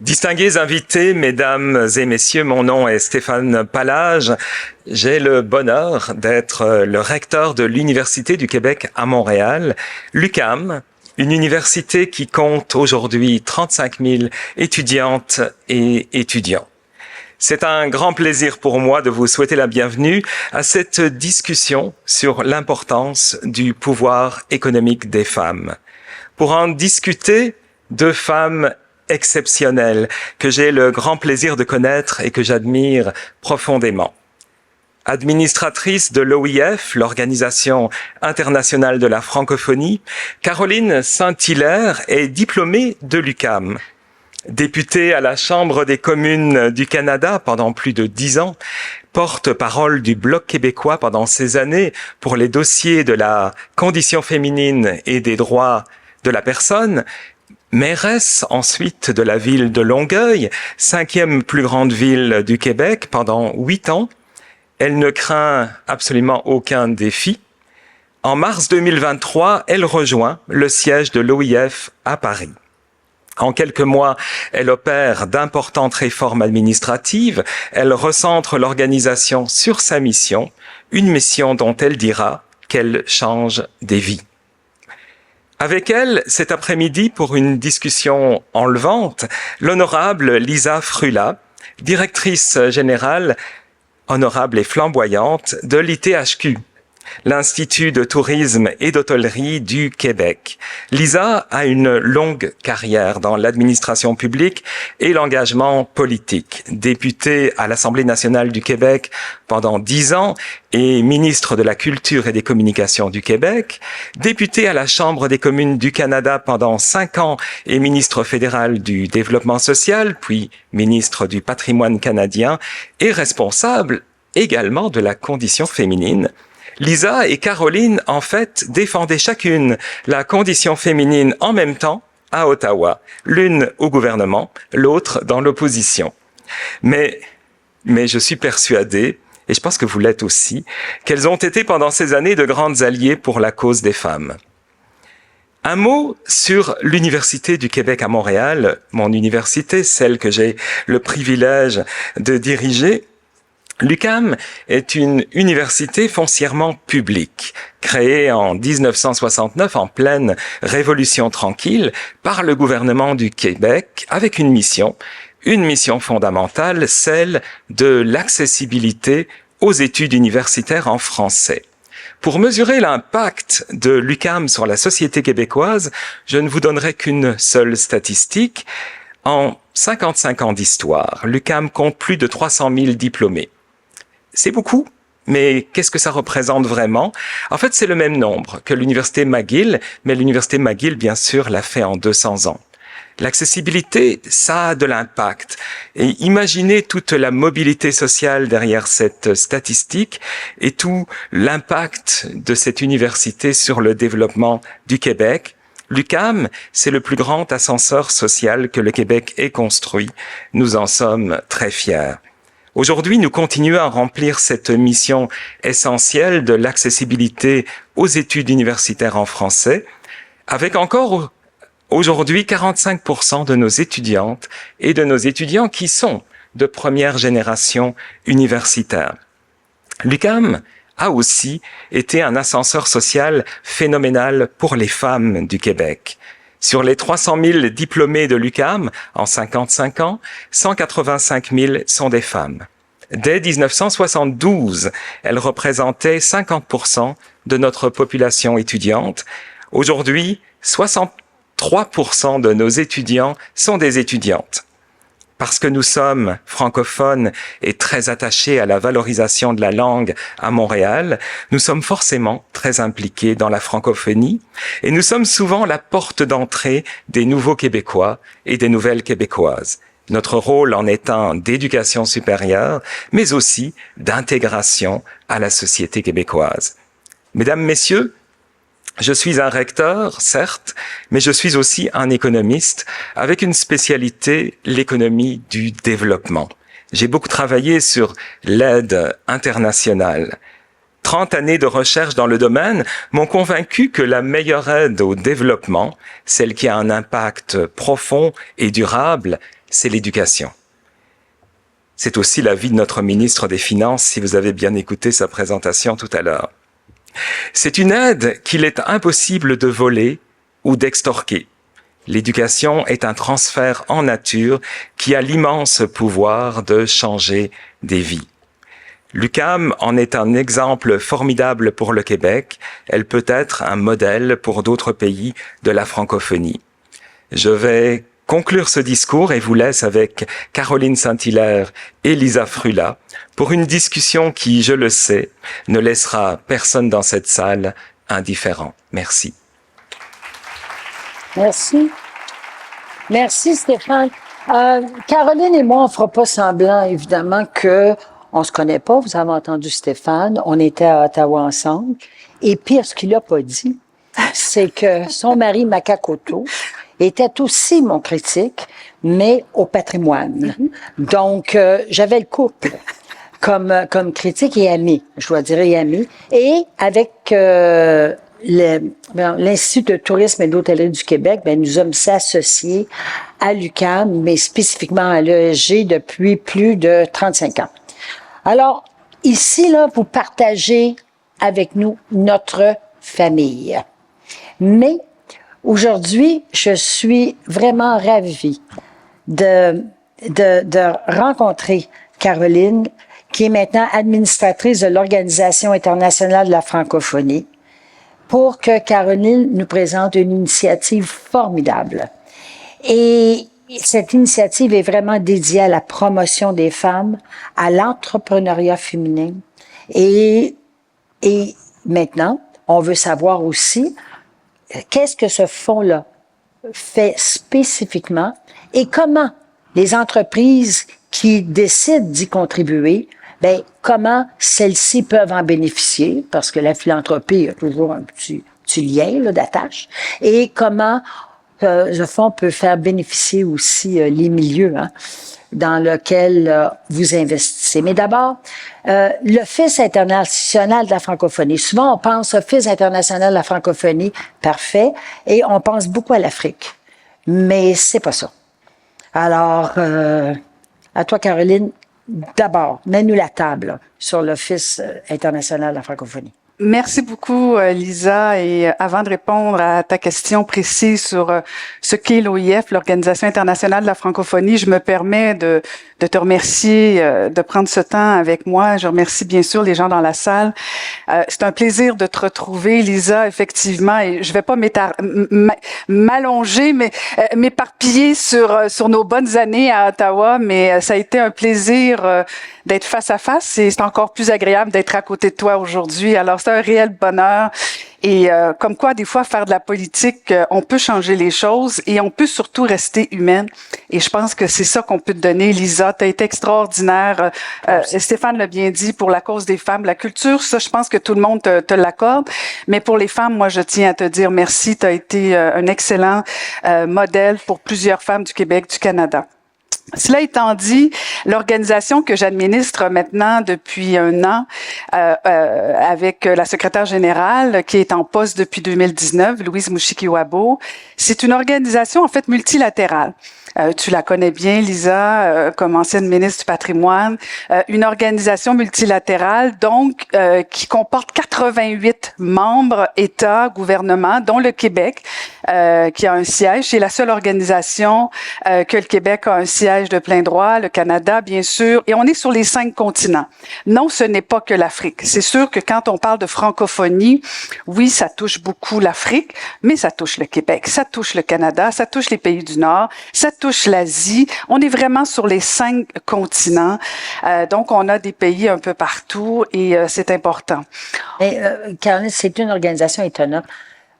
Distingués invités, mesdames et messieurs, mon nom est Stéphane Pallage. J'ai le bonheur d'être le recteur de l'Université du Québec à Montréal, l'UQAM, une université qui compte aujourd'hui 35 000 étudiantes et étudiants. C'est un grand plaisir pour moi de vous souhaiter la bienvenue à cette discussion sur l'importance du pouvoir économique des femmes. Pour en discuter, deux femmes exceptionnelles que j'ai le grand plaisir de connaître et que j'admire profondément. Administratrice de l'OIF, l'Organisation internationale de la francophonie, Caroline Saint-Hilaire est diplômée de l'UQAM. Députée à la Chambre des communes du Canada pendant plus de 10 ans, porte-parole du Bloc québécois pendant ces années pour les dossiers de la condition féminine et des droits de la personne, mairesse ensuite de la ville de Longueuil, 5e plus grande ville du Québec pendant 8 ans. Elle ne craint absolument aucun défi. En mars 2023, elle rejoint le siège de l'OIF à Paris. En quelques mois, elle opère d'importantes réformes administratives. Elle recentre l'organisation sur sa mission, une mission dont elle dira qu'elle change des vies. Avec elle, cet après-midi, pour une discussion enlevante, l'honorable Lisa Frula, directrice générale honorable et flamboyante de l'ITHQ, l'Institut de tourisme et d'hôtellerie du Québec. Lisa a une longue carrière dans l'administration publique et l'engagement politique. Députée à l'Assemblée nationale du Québec pendant 10 ans et ministre de la Culture et des Communications du Québec, députée à la Chambre des communes du Canada pendant 5 ans et ministre fédéral du Développement social, puis ministre du Patrimoine canadien et responsable également de la condition féminine. Lisa et Caroline, en fait, défendaient chacune la condition féminine en même temps à Ottawa, l'une au gouvernement, l'autre dans l'opposition. Mais je suis persuadé, et je pense que vous l'êtes aussi, qu'elles ont été pendant ces années de grandes alliées pour la cause des femmes. Un mot sur l'Université du Québec à Montréal, mon université, celle que j'ai le privilège de diriger. L'UQAM est une université foncièrement publique, créée en 1969 en pleine Révolution tranquille par le gouvernement du Québec avec une mission fondamentale, celle de l'accessibilité aux études universitaires en français. Pour mesurer l'impact de l'UQAM sur la société québécoise, je ne vous donnerai qu'une seule statistique. En 55 ans d'histoire, l'UQAM compte plus de 300 000 diplômés. C'est beaucoup, mais qu'est-ce que ça représente vraiment? En fait, c'est le même nombre que l'Université McGill, mais l'Université McGill, bien sûr, l'a fait en 200 ans. L'accessibilité, ça a de l'impact. Et imaginez toute la mobilité sociale derrière cette statistique et tout l'impact de cette université sur le développement du Québec. L'UQAM, c'est le plus grand ascenseur social que le Québec ait construit. Nous en sommes très fiers. Aujourd'hui, nous continuons à remplir cette mission essentielle de l'accessibilité aux études universitaires en français, avec encore aujourd'hui 45% de nos étudiantes et de nos étudiants qui sont de première génération universitaire. L'UQAM a aussi été un ascenseur social phénoménal pour les femmes du Québec. Sur les 300 000 diplômés de l'UQAM, en 55 ans, 185 000 sont des femmes. Dès 1972, elles représentaient 50% de notre population étudiante. Aujourd'hui, 63% de nos étudiants sont des étudiantes. Parce que nous sommes francophones et très attachés à la valorisation de la langue à Montréal, nous sommes forcément très impliqués dans la francophonie et nous sommes souvent la porte d'entrée des nouveaux Québécois et des nouvelles Québécoises. Notre rôle en étant d'éducation supérieure, mais aussi d'intégration à la société québécoise. Mesdames, Messieurs, je suis un recteur, certes, mais je suis aussi un économiste avec une spécialité, l'économie du développement. J'ai beaucoup travaillé sur l'aide internationale. 30 années de recherche dans le domaine m'ont convaincu que la meilleure aide au développement, celle qui a un impact profond et durable, c'est l'éducation. C'est aussi l'avis de notre ministre des Finances, si vous avez bien écouté sa présentation tout à l'heure. C'est une aide qu'il est impossible de voler ou d'extorquer. L'éducation est un transfert en nature qui a l'immense pouvoir de changer des vies. L'UQAM en est un exemple formidable pour le Québec. Elle peut être un modèle pour d'autres pays de la francophonie. Je vais conclure ce discours et vous laisse avec Caroline Saint-Hilaire et Lisa Frula pour une discussion qui, je le sais, ne laissera personne dans cette salle indifférent. Merci. Merci. Merci, Stéphane. Caroline et moi, on fera pas semblant, évidemment, que on se connaît pas. Vous avez entendu Stéphane. On était à Ottawa ensemble. Et pire, ce qu'il a pas dit, c'est que son mari, Makakoto, était aussi mon critique, mais au patrimoine. Donc, j'avais le couple comme critique et ami, je dois dire, et ami. Et avec l'Institut de tourisme et d'hôtellerie du Québec, nous sommes associés à l'UQAM, mais spécifiquement à l'ESG depuis plus de 35 ans. Alors, ici, là, vous partagez avec nous notre famille. Mais aujourd'hui, je suis vraiment ravie de rencontrer Caroline, qui est maintenant administratrice de l'Organisation internationale de la francophonie, pour que Caroline nous présente une initiative formidable. Et cette initiative est vraiment dédiée à la promotion des femmes, à l'entrepreneuriat féminin. Et maintenant, on veut savoir aussi qu'est-ce que ce fonds-là fait spécifiquement et comment les entreprises qui décident d'y contribuer, comment celles-ci peuvent en bénéficier, parce que la philanthropie a toujours un petit lien là, d'attache, et comment ce fonds peut faire bénéficier aussi les milieux dans lesquels vous investissez. Mais d'abord, l'Office international de la francophonie. Souvent, on pense Office international de la francophonie, parfait, et on pense beaucoup à l'Afrique. Mais c'est pas ça. Alors, à toi, Caroline, d'abord, mets-nous la table sur l'Office international de la francophonie. Merci beaucoup, Lisa. Et avant de répondre à ta question précise sur ce qu'est l'OIF, l'Organisation internationale de la francophonie, je me permets de te remercier de prendre ce temps avec moi. Je remercie bien sûr les gens dans la salle. C'est un plaisir de te retrouver, Lisa, effectivement. Et je vais pas m'allonger, mais m'éparpiller sur nos bonnes années à Ottawa. Mais ça a été un plaisir d'être face à face et c'est encore plus agréable d'être à côté de toi aujourd'hui. Alors, c'est un réel bonheur. Et comme quoi, des fois, faire de la politique, on peut changer les choses et on peut surtout rester humaine. Et je pense que c'est ça qu'on peut te donner, Lisa. Tu as été extraordinaire. Stéphane l'a bien dit, pour la cause des femmes. La culture, ça, je pense que tout le monde te l'accorde. Mais pour les femmes, moi, je tiens à te dire merci. Tu as été un excellent modèle pour plusieurs femmes du Québec, du Canada. Cela étant dit, l'organisation que j'administre maintenant depuis 1 an avec la secrétaire générale qui est en poste depuis 2019, Louise Mushikiwabo, c'est une organisation en fait multilatérale. Tu la connais bien, Lisa, comme ancienne ministre du Patrimoine. Une organisation multilatérale, donc, qui comporte 88 membres, États, gouvernements, dont le Québec, qui a un siège. C'est la seule organisation que le Québec a un siège de plein droit, le Canada, bien sûr, et on est sur les 5 continents. Non, ce n'est pas que l'Afrique. C'est sûr que quand on parle de francophonie, oui, ça touche beaucoup l'Afrique, mais ça touche le Québec, ça touche le Canada, ça touche les pays du Nord, ça touche l'Asie. On est vraiment sur les 5 continents. Donc, on a des pays un peu partout et c'est important. Mais, Caroline, c'est une organisation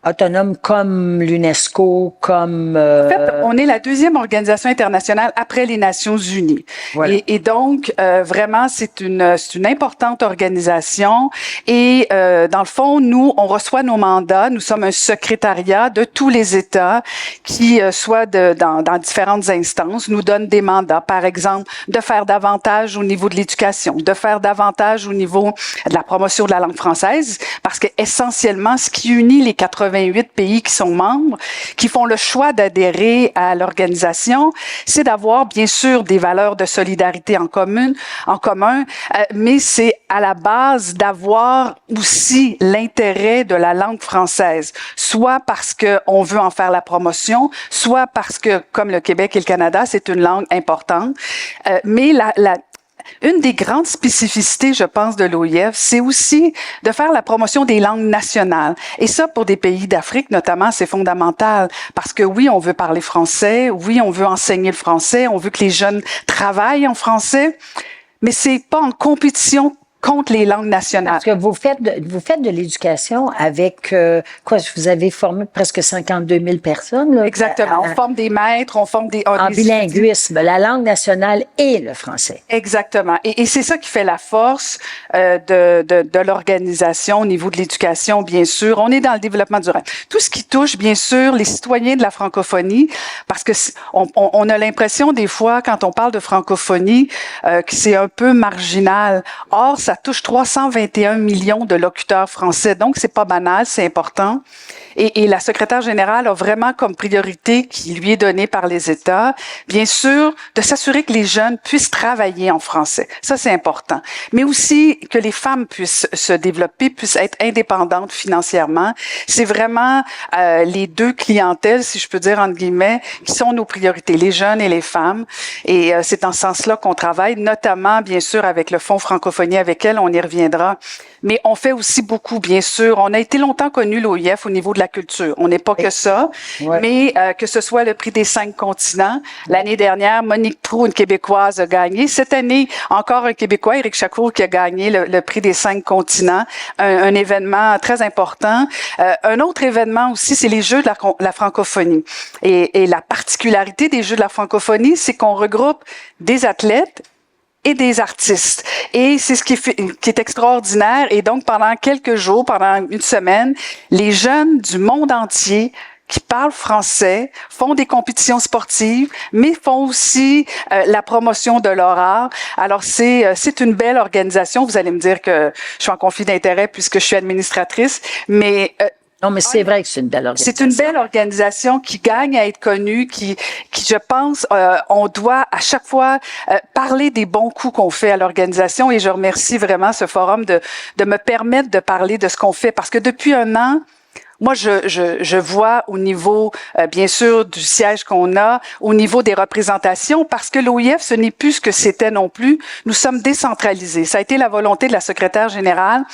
autonome comme l'UNESCO, comme... En fait, on est la 2e organisation internationale après les Nations Unies. Voilà. Et donc, vraiment, c'est une importante organisation. Et dans le fond, nous, on reçoit nos mandats. Nous sommes un secrétariat de tous les États qui, soit dans différentes instances, nous donnent des mandats. Par exemple, de faire davantage au niveau de l'éducation, de faire davantage au niveau de la promotion de la langue française, parce que essentiellement, ce qui unit les 88 88 pays qui sont membres, qui font le choix d'adhérer à l'organisation, c'est d'avoir bien sûr des valeurs de solidarité en commun, mais c'est à la base d'avoir aussi l'intérêt de la langue française, soit parce que on veut en faire la promotion, soit parce que, comme le Québec et le Canada, c'est une langue importante. Mais une des grandes spécificités, je pense, de l'OIF, c'est aussi de faire la promotion des langues nationales. Et ça, pour des pays d'Afrique notamment, c'est fondamental. Parce que oui, on veut parler français, oui, on veut enseigner le français, on veut que les jeunes travaillent en français, mais c'est pas en compétition contre les langues nationales. Parce que vous faites de l'éducation avec, vous avez formé presque 52 000 personnes. Là, Exactement. On forme des maîtres, on forme des... En bilinguisme, la langue nationale et le français. Exactement. Et c'est ça qui fait la force de l'organisation au niveau de l'éducation, bien sûr. On est dans le développement durable. Tout ce qui touche, bien sûr, les citoyens de la francophonie, parce que on a l'impression des fois, quand on parle de francophonie, que c'est un peu marginal. Or, ça touche 321 millions de locuteurs français. Donc, c'est pas banal, c'est important. Et la secrétaire générale a vraiment comme priorité qui lui est donnée par les États, bien sûr, de s'assurer que les jeunes puissent travailler en français. Ça, c'est important. Mais aussi que les femmes puissent se développer, puissent être indépendantes financièrement. C'est vraiment les deux clientèles, si je peux dire entre guillemets, qui sont nos priorités, les jeunes et les femmes. Et c'est en ce sens-là qu'on travaille, notamment, bien sûr, avec le Fonds francophonie, avec elle, on y reviendra. Mais on fait aussi beaucoup, bien sûr. On a été longtemps connu, l'OIF, au niveau de la culture. On n'est pas que ça, mais que ce soit le prix des 5 continents. L'année dernière, Monique Proulx, une Québécoise, a gagné. Cette année, encore un Québécois, Éric Chacour, qui a gagné le prix des 5 continents. Un événement très important. Un autre événement aussi, c'est les Jeux de la francophonie. Et la particularité des Jeux de la francophonie, c'est qu'on regroupe des athlètes et des artistes. Et c'est ce qui est extraordinaire. Et donc, pendant quelques jours, pendant une semaine, les jeunes du monde entier qui parlent français font des compétitions sportives, mais font aussi la promotion de leur art. Alors, c'est une belle organisation. Vous allez me dire que je suis en conflit d'intérêt puisque je suis administratrice, mais... non, mais c'est vrai que c'est une belle organisation. C'est une belle organisation qui gagne à être connue, qui je pense, on doit à chaque fois parler des bons coups qu'on fait à l'organisation. Et je remercie vraiment ce forum de me permettre de parler de ce qu'on fait. Parce que depuis un an, moi, je vois au niveau, bien sûr, du siège qu'on a, au niveau des représentations, parce que l'OIF, ce n'est plus ce que c'était non plus. Nous sommes décentralisés. Ça a été la volonté de la secrétaire générale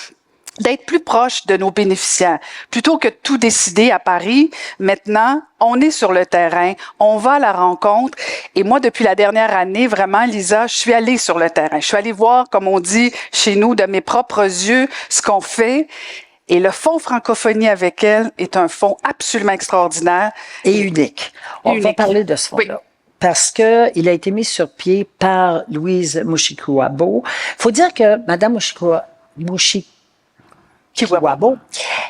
d'être plus proche de nos bénéficiaires. Plutôt que de tout décider à Paris, maintenant, on est sur le terrain, on va à la rencontre. Et moi, depuis la dernière année, vraiment, Lisa, je suis allée sur le terrain. Je suis allée voir, comme on dit chez nous, de mes propres yeux, ce qu'on fait. Et le Fonds francophonie avec elle est un fonds absolument extraordinaire. Et unique. On va parler de ce fonds-là. Oui. Parce que il a été mis sur pied par Louise Mushikiwabo. Faut dire que Madame Mushikiwabo,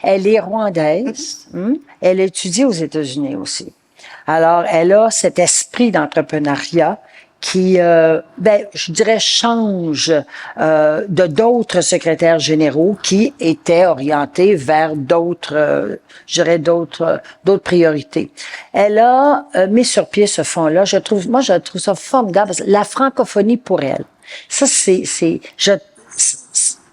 elle est rwandaise. Elle a étudié aux États-Unis aussi. Alors, elle a cet esprit d'entrepreneuriat qui, je dirais, change de d'autres secrétaires généraux qui étaient orientés vers d'autres, d'autres priorités. Elle a mis sur pied ce fonds-là. Je trouve ça formidable. La francophonie pour elle.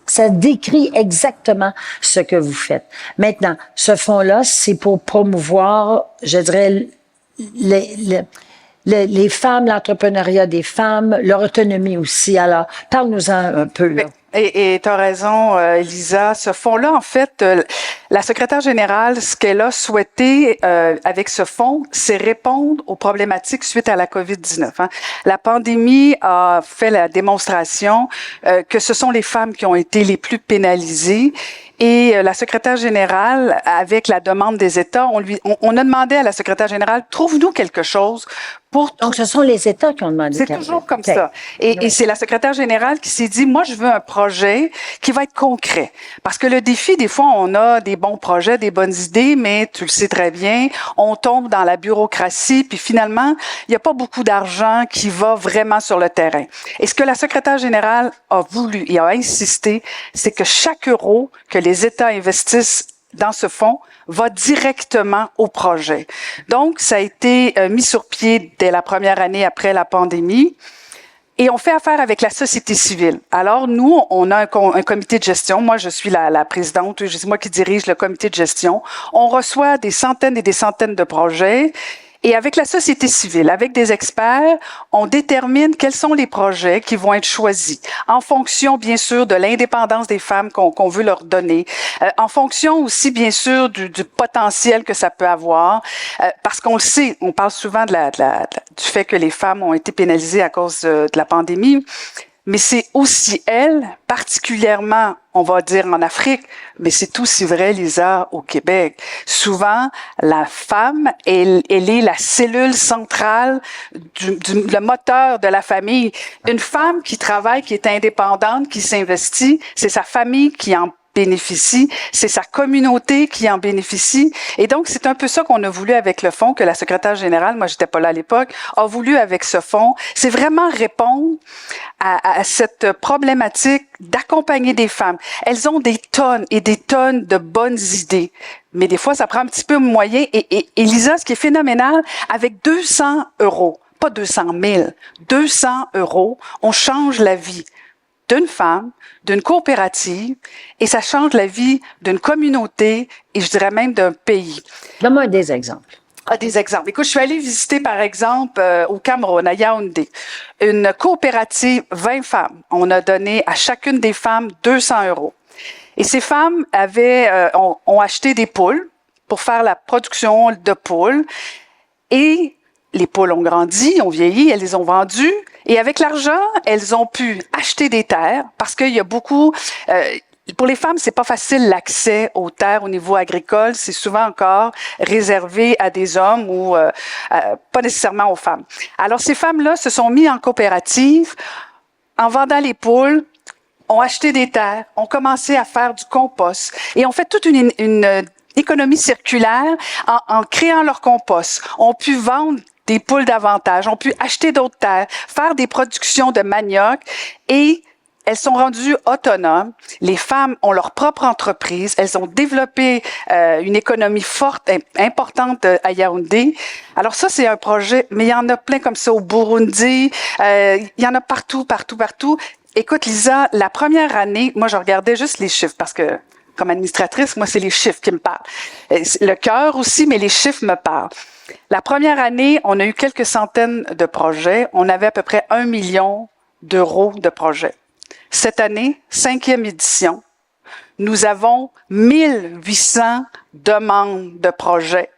Ça décrit exactement ce que vous faites. Maintenant, ce fonds-là, c'est pour promouvoir, je dirais, les femmes, l'entrepreneuriat des femmes, leur autonomie aussi. Alors, parle-nous-en un peu, là. Et tu as raison, Elisa. Ce fonds-là, en fait, la secrétaire générale, ce qu'elle a souhaité avec ce fonds, c'est répondre aux problématiques suite à la COVID-19. Hein. La pandémie a fait la démonstration que ce sont les femmes qui ont été les plus pénalisées. Et la secrétaire générale, avec la demande des États, on a demandé à la secrétaire générale, trouve-nous quelque chose pour... Donc, ce sont les États qui ont demandé. C'est toujours comme ça. Et c'est la secrétaire générale qui s'est dit, moi, je veux un projet qui va être concret. Parce que le défi, des fois, on a des bons projets, des bonnes idées, mais tu le sais très bien, on tombe dans la bureaucratie, puis finalement, il n'y a pas beaucoup d'argent qui va vraiment sur le terrain. Et ce que la secrétaire générale a voulu et a insisté, c'est que chaque euro que les États investissent dans ce fonds va directement au projet. Donc, ça a été mis sur pied dès la première année après la pandémie. Et on fait affaire avec la société civile. Alors, nous, on a un comité de gestion. Moi, je suis la présidente. C'est moi qui dirige le comité de gestion. On reçoit des centaines et des centaines de projets. Et avec la société civile, avec des experts, on détermine quels sont les projets qui vont être choisis en fonction, bien sûr, de l'indépendance des femmes qu'on veut leur donner, en fonction aussi, bien sûr, du potentiel que ça peut avoir, parce qu'on le sait, on parle souvent du fait que les femmes ont été pénalisées à cause de la pandémie, mais c'est aussi elles, particulièrement, on va dire en Afrique, mais c'est aussi vrai, Lisa, au Québec. Souvent, la femme, elle est la cellule centrale, le moteur de la famille. Une femme qui travaille, qui est indépendante, qui s'investit, c'est sa famille qui en bénéficie, c'est sa communauté qui en bénéficie. Et donc, c'est un peu ça qu'on a voulu avec le fonds, que la secrétaire générale, moi j'étais pas là à l'époque, a voulu avec ce fonds. C'est vraiment répondre à cette problématique d'accompagner des femmes. Elles ont des tonnes et des tonnes de bonnes idées. Mais des fois, ça prend un petit peu de moyens. Et Lisa, ce qui est phénoménal, avec 200 €, pas 200 000, 200 €, on change la vie d'une femme, d'une coopérative, et ça change la vie d'une communauté, et je dirais même d'un pays. Donne-moi des exemples. Des exemples. Écoute, je suis allée visiter, par exemple, au Cameroun, à Yaoundé, une coopérative, 20 femmes. On a donné à chacune des femmes 200 €. Et ces femmes ont acheté des poules pour faire la production de poules, et les poules ont grandi, ont vieilli, elles les ont vendues. Et avec l'argent, elles ont pu acheter des terres parce qu'il y a beaucoup... pour les femmes, c'est pas facile l'accès aux terres au niveau agricole. C'est souvent encore réservé à des hommes ou pas nécessairement aux femmes. Alors, ces femmes-là se sont mises en coopérative en vendant les poules, ont acheté des terres, ont commencé à faire du compost et ont fait toute une économie circulaire en créant leur compost. Ont pu vendre des poules davantage, ont pu acheter d'autres terres, faire des productions de manioc et elles sont rendues autonomes. Les femmes ont leur propre entreprise. Elles ont développé une économie forte, importante à Yaoundé. Alors ça, c'est un projet, mais il y en a plein comme ça au Burundi. Il y en a partout. Écoute, Lisa, la première année, moi, je regardais juste les chiffres parce que comme administratrice, moi, c'est les chiffres qui me parlent. Le cœur aussi, mais les chiffres me parlent. La première année, on a eu quelques centaines de projets. On avait à peu près 1 million d'euros de projets. Cette année, 5e édition, nous avons 1800 demandes de projets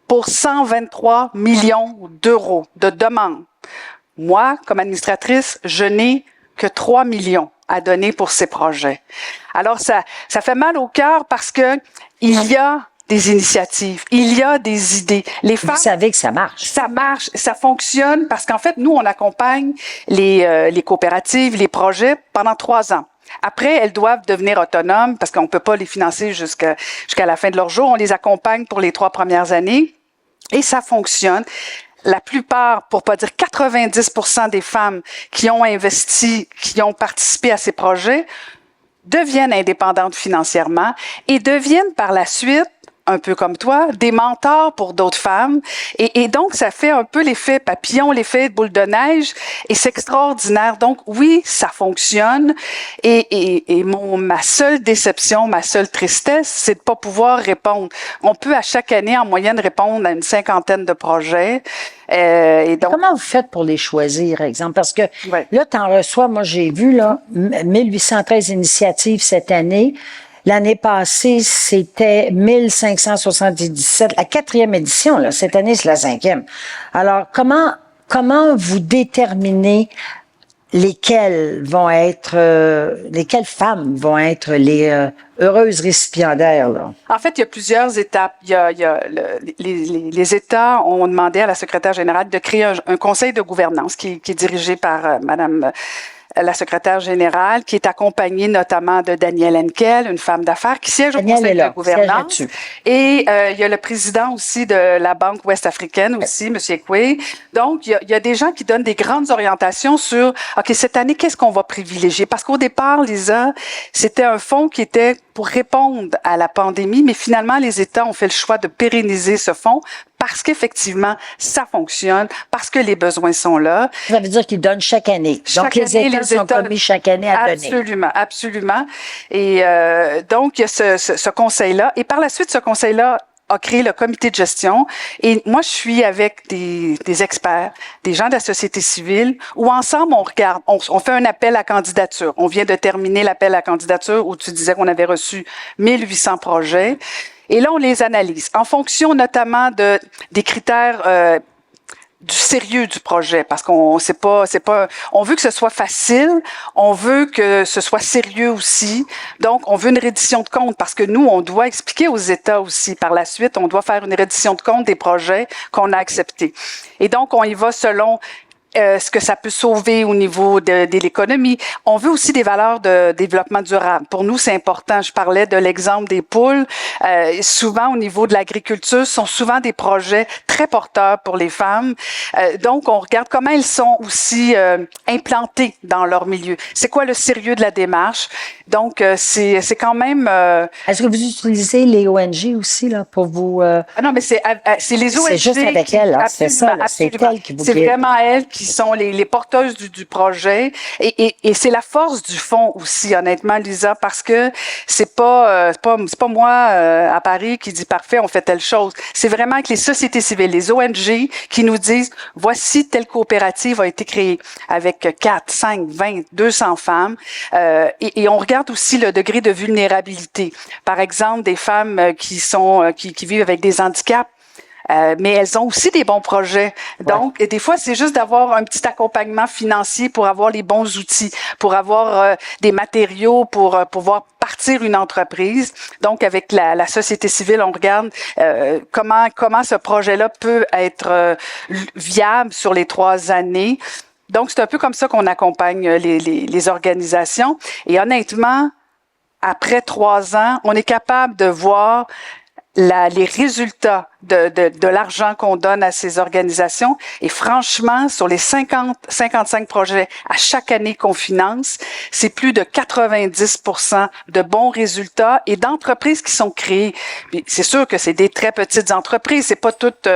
pour 123 millions d'euros de demandes. Moi, comme administratrice, je n'ai que 3 millions à donner pour ces projets. Alors, ça fait mal au cœur parce que il y a des initiatives, il y a des idées. Les femmes, vous savez que ça marche. Ça marche, ça fonctionne parce qu'en fait, nous, on accompagne les coopératives, les projets pendant 3 ans. Après, elles doivent devenir autonomes parce qu'on peut pas les financer jusqu'à la fin de leur jour. On les accompagne pour les 3 premières années et ça fonctionne. La plupart, pour pas dire 90% des femmes qui ont investi, qui ont participé à ces projets, deviennent indépendantes financièrement et deviennent par la suite, un peu comme toi, des mentors pour d'autres femmes. Et donc, ça fait un peu l'effet papillon, l'effet boule de neige, et c'est extraordinaire. Donc, oui, ça fonctionne. Et ma seule déception, ma seule tristesse, c'est de pas pouvoir répondre. On peut à chaque année, en moyenne, répondre à une 50aine de projets. Et donc, comment vous faites pour les choisir, exemple? Parce que là, tu en reçois, moi, j'ai vu, là, 1813 initiatives cette année. L'année passée, c'était 1577, la 4e édition, là. Cette année, c'est la 5e. Alors, comment vous déterminez lesquelles femmes vont être les heureuses récipiendaires, là? En fait, il y a plusieurs étapes. Les États ont demandé à la secrétaire générale de créer un conseil de gouvernance qui est dirigé par Madame la secrétaire générale, qui est accompagnée notamment de Danielle Henkel, une femme d'affaires qui siège au Conseil de gouvernance. Et il y a le président aussi de la Banque ouest-africaine aussi, M. Ekwe. Donc, il y a des gens qui donnent des grandes orientations sur, OK, cette année, qu'est-ce qu'on va privilégier? Parce qu'au départ, Lisa, c'était un fonds qui était pour répondre à la pandémie, mais finalement, les États ont fait le choix de pérenniser ce fonds parce qu'effectivement, ça fonctionne, parce que les besoins sont là. Ça veut dire qu'ils donnent chaque année. Donc, les États sont commis chaque année à donner. Absolument, absolument. Et donc, il y a ce conseil-là. Et par la suite, ce conseil-là a créé le comité de gestion. Et moi, je suis avec des experts, des gens de la société civile, où ensemble, on regarde, on fait un appel à candidature. On vient de terminer l'appel à candidature où tu disais qu'on avait reçu 1800 projets. Et là, on les analyse en fonction notamment des critères du sérieux du projet, parce qu'on on veut que ce soit facile, on veut que ce soit sérieux aussi. Donc, on veut une reddition de compte parce que nous, on doit expliquer aux États aussi par la suite, on doit faire une reddition de compte des projets qu'on a acceptés. Et donc, on y va selon ce que ça peut sauver au niveau de l'économie. On veut aussi des valeurs de développement durable. Pour nous, c'est important. Je parlais de l'exemple des poules. Souvent, au niveau de l'agriculture, ce sont souvent des projets très porteurs pour les femmes. Donc, on regarde comment elles sont aussi implantées dans leur milieu. C'est quoi le sérieux de la démarche? Donc, c'est quand même... Est-ce que vous utilisez les ONG aussi là pour vous... Ah non, mais c'est les ONG. C'est juste avec elles, c'est ça. C'est elles qui vous guident. C'est vraiment elles qui sont les porteuses du projet. Et c'est la force du fonds aussi, honnêtement, Lisa, parce que c'est pas moi à Paris qui dit parfait, on fait telle chose. C'est vraiment que les sociétés civiles, les ONG qui nous disent voici telle coopérative a été créée avec 4, 5, 20, 200 femmes. Et on regarde aussi le degré de vulnérabilité. Par exemple, des femmes qui vivent avec des handicaps. Mais elles ont aussi des bons projets. Donc, et des fois, c'est juste d'avoir un petit accompagnement financier pour avoir les bons outils, pour avoir des matériaux pour pouvoir partir une entreprise. Donc, avec la société civile, on regarde comment ce projet-là peut être viable sur les 3 années. Donc, c'est un peu comme ça qu'on accompagne les organisations. Et honnêtement, après 3 ans, on est capable de voir les résultats de l'argent qu'on donne à ces organisations. Et franchement, sur les 55 projets à chaque année qu'on finance, c'est plus de 90% de bons résultats et d'entreprises qui sont créées. Puis c'est sûr que c'est des très petites entreprises. C'est pas toutes,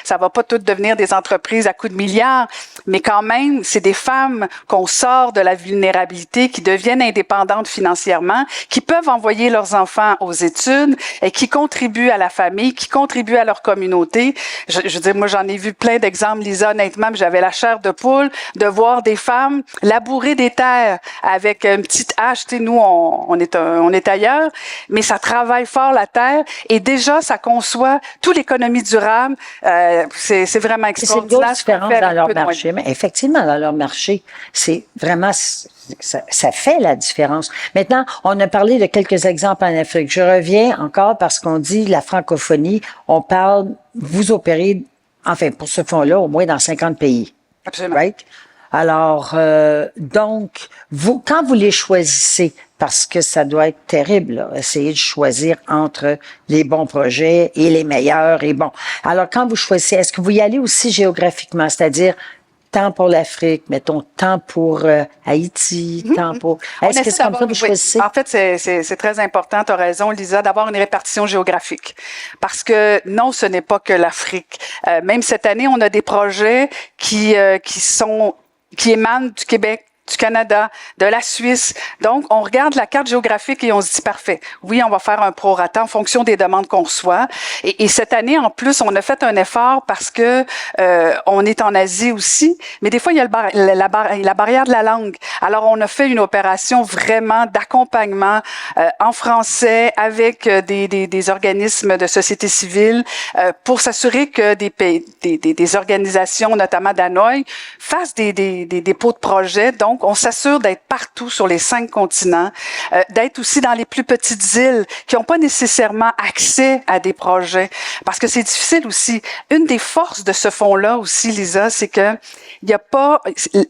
ça va pas toutes devenir des entreprises à coups de milliards, mais quand même, c'est des femmes qu'on sort de la vulnérabilité, qui deviennent indépendantes financièrement, qui peuvent envoyer leurs enfants aux études et qui contribuent à la famille, qui contribuent à leur communauté. Je veux dire, moi, j'en ai vu plein d'exemples, Lisa, honnêtement, j'avais la chair de poule de voir des femmes labourer des terres avec une petite hache. Tu sais, nous, on est ailleurs, mais ça travaille fort la terre et déjà, ça conçoit toute l'économie durable. C'est vraiment extraordinaire. C'est une grosse différence dans leur marché. Mais effectivement, dans leur marché, c'est vraiment... Ça fait la différence. Maintenant, on a parlé de quelques exemples en Afrique. Je reviens encore parce qu'on dit la francophonie, on parle, vous opérez, enfin, pour ce fonds-là, au moins dans 50 pays. Absolument. Right? Alors, donc, quand vous les choisissez, parce que ça doit être terrible, là, essayer de choisir entre les bons projets et les meilleurs et bon. Alors, quand vous choisissez, est-ce que vous y allez aussi géographiquement, c'est-à-dire tant pour l'Afrique, mettons, tant pour Haïti, tant pour... Est-ce que c'est comme ça que vous choisissez? En fait, c'est très important, tu as raison, Lisa, d'avoir une répartition géographique. Parce que non, ce n'est pas que l'Afrique. Même cette année, on a des projets qui émanent du Québec, du Canada, de la Suisse. Donc, on regarde la carte géographique et on se dit, parfait, oui, on va faire un prorata en fonction des demandes qu'on reçoit. Et cette année, en plus, on a fait un effort parce que on est en Asie aussi, mais des fois, il y a la barrière de la langue. Alors, on a fait une opération vraiment d'accompagnement en français avec des organismes de société civile pour s'assurer que des organisations, notamment d'Hanoï, fassent des dépôts de projets. Donc, Donc, on s'assure d'être partout sur les 5 continents, d'être aussi dans les plus petites îles qui n'ont pas nécessairement accès à des projets. Parce que c'est difficile aussi. Une des forces de ce fonds-là aussi, Lisa, c'est que il n'y a pas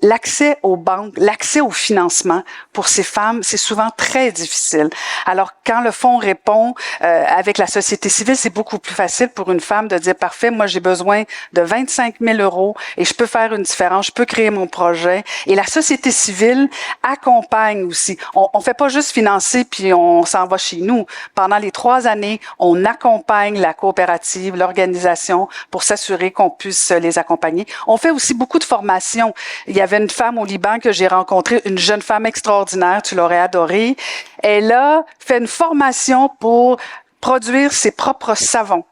l'accès aux banques, l'accès au financement pour ces femmes, c'est souvent très difficile. Alors, quand le fonds répond avec la société civile, c'est beaucoup plus facile pour une femme de dire, parfait, moi j'ai besoin de 25 000 € et je peux faire une différence, je peux créer mon projet. Et la société civile accompagne aussi. On fait pas juste financer puis on s'en va chez nous. Pendant les 3 années, on accompagne la coopérative, l'organisation pour s'assurer qu'on puisse les accompagner. On fait aussi beaucoup de formations. Il y avait une femme au Liban que j'ai rencontrée, une jeune femme extraordinaire, tu l'aurais adorée. Elle a fait une formation pour produire ses propres savons.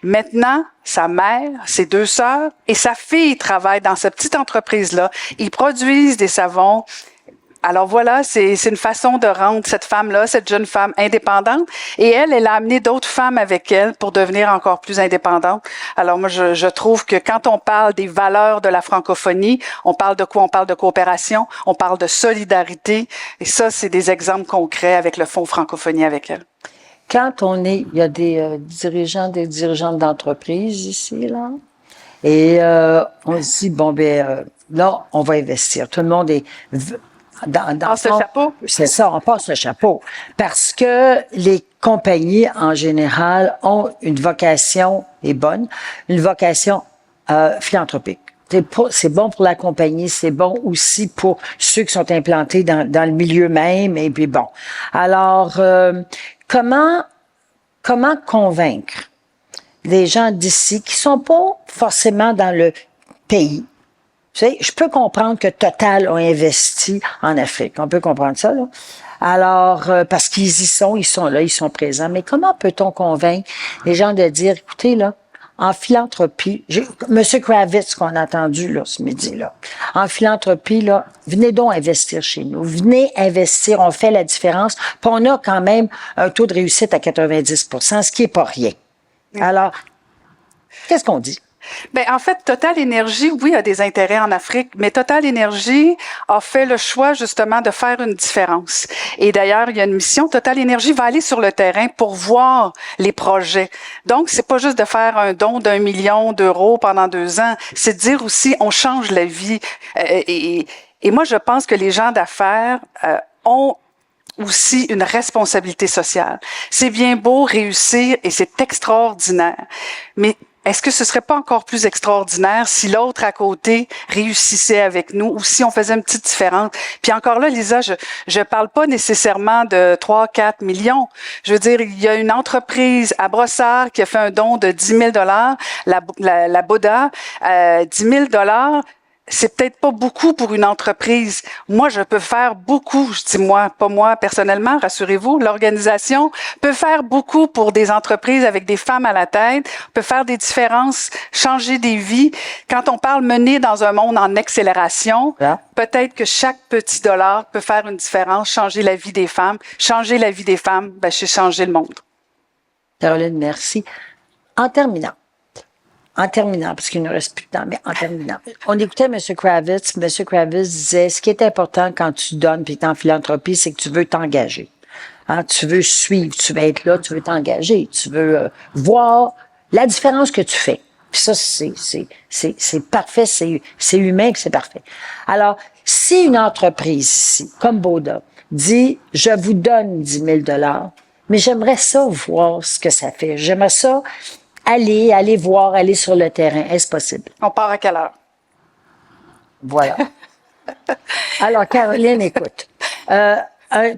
Maintenant, sa mère, ses 2 sœurs et sa fille travaillent dans cette petite entreprise-là. Ils produisent des savons. Alors voilà, c'est une façon de rendre cette femme-là, cette jeune femme, indépendante. Et elle a amené d'autres femmes avec elle pour devenir encore plus indépendantes. Alors moi, je trouve que quand on parle des valeurs de la francophonie, on parle de quoi? On parle de coopération, on parle de solidarité. Et ça, c'est des exemples concrets avec le Fonds francophonie avec elle. Quand il y a des dirigeantes d'entreprise ici, là, et on se dit, bon, là, on va investir. Tout le monde est... Passe le chapeau. C'est ça, on passe le chapeau. Parce que les compagnies, en général, ont une vocation, et bonne, une vocation philanthropique. C'est bon pour la compagnie, c'est bon aussi pour ceux qui sont implantés dans le milieu même, et puis bon. Alors, comment convaincre les gens d'ici qui sont pas forcément dans le pays? Tu sais, je peux comprendre que Total a investi en Afrique. On peut comprendre ça, là. Alors, parce qu'ils y sont, ils sont là, ils sont présents. Mais comment peut-on convaincre les gens de dire, écoutez, là, en philanthropie, Monsieur Kravitz qu'on a entendu, là, ce midi-là. En philanthropie, là, venez donc investir chez nous. Venez investir, on fait la différence. Puis on a quand même un taux de réussite à 90%, ce qui est pas rien. Alors, qu'est-ce qu'on dit? Ben, en fait, Total Énergie, oui, a des intérêts en Afrique, mais Total Énergie a fait le choix, justement, de faire une différence. Et d'ailleurs, il y a une mission. Total Énergie va aller sur le terrain pour voir les projets. Donc, c'est pas juste de faire un don d'1 million d'euros pendant 2 ans. C'est de dire aussi, on change la vie. Et moi, je pense que les gens d'affaires ont aussi une responsabilité sociale. C'est bien beau réussir et c'est extraordinaire. Mais est-ce que ce serait pas encore plus extraordinaire si l'autre à côté réussissait avec nous ou si on faisait une petite différence? Puis encore là, Lisa, je parle pas nécessairement de 3-4 millions. Je veux dire, il y a une entreprise à Brossard qui a fait un don de 10 000 $, la Boda, 10 000 $. C'est peut-être pas beaucoup pour une entreprise. Moi, je peux faire beaucoup. Je dis moi, pas moi personnellement, rassurez-vous. L'organisation peut faire beaucoup pour des entreprises avec des femmes à la tête, peut faire des différences, changer des vies. Quand on parle mener dans un monde en accélération, peut-être que chaque petit dollar peut faire une différence, changer la vie des femmes. Changer la vie des femmes, c'est changer le monde. Caroline, merci. En terminant, parce qu'il ne reste plus de temps, mais en terminant, on écoutait M. Kravitz. M. Kravitz disait, ce qui est important quand tu donnes puis tu es en philanthropie, c'est que tu veux t'engager. Hein, tu veux suivre, tu veux être là, tu veux t'engager, tu veux voir la différence que tu fais. Puis ça, c'est parfait, c'est humain que c'est parfait. Alors, si une entreprise ici, comme Boda, dit, je vous donne 10 000 $, mais j'aimerais ça voir ce que ça fait. J'aimerais ça aller voir, aller sur le terrain. Est-ce possible? On part à quelle heure? Voilà. Alors, Caroline, écoute, un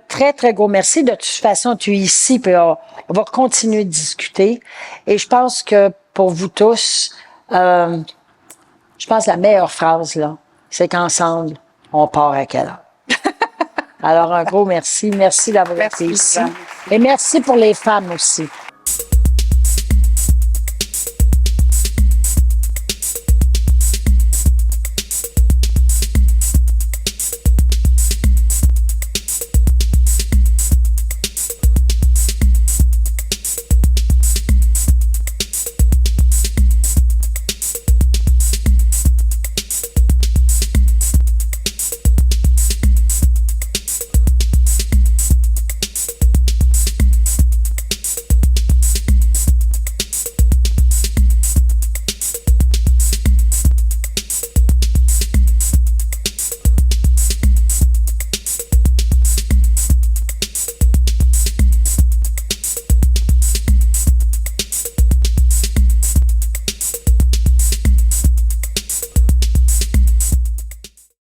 très, très gros merci. De toute façon, tu es ici, puis on va continuer de discuter. Et je pense que pour vous tous, je pense que la meilleure phrase, là, c'est qu'ensemble, on part à quelle heure? Alors, un gros merci. Merci d'avoir été ici. Et merci pour les femmes aussi.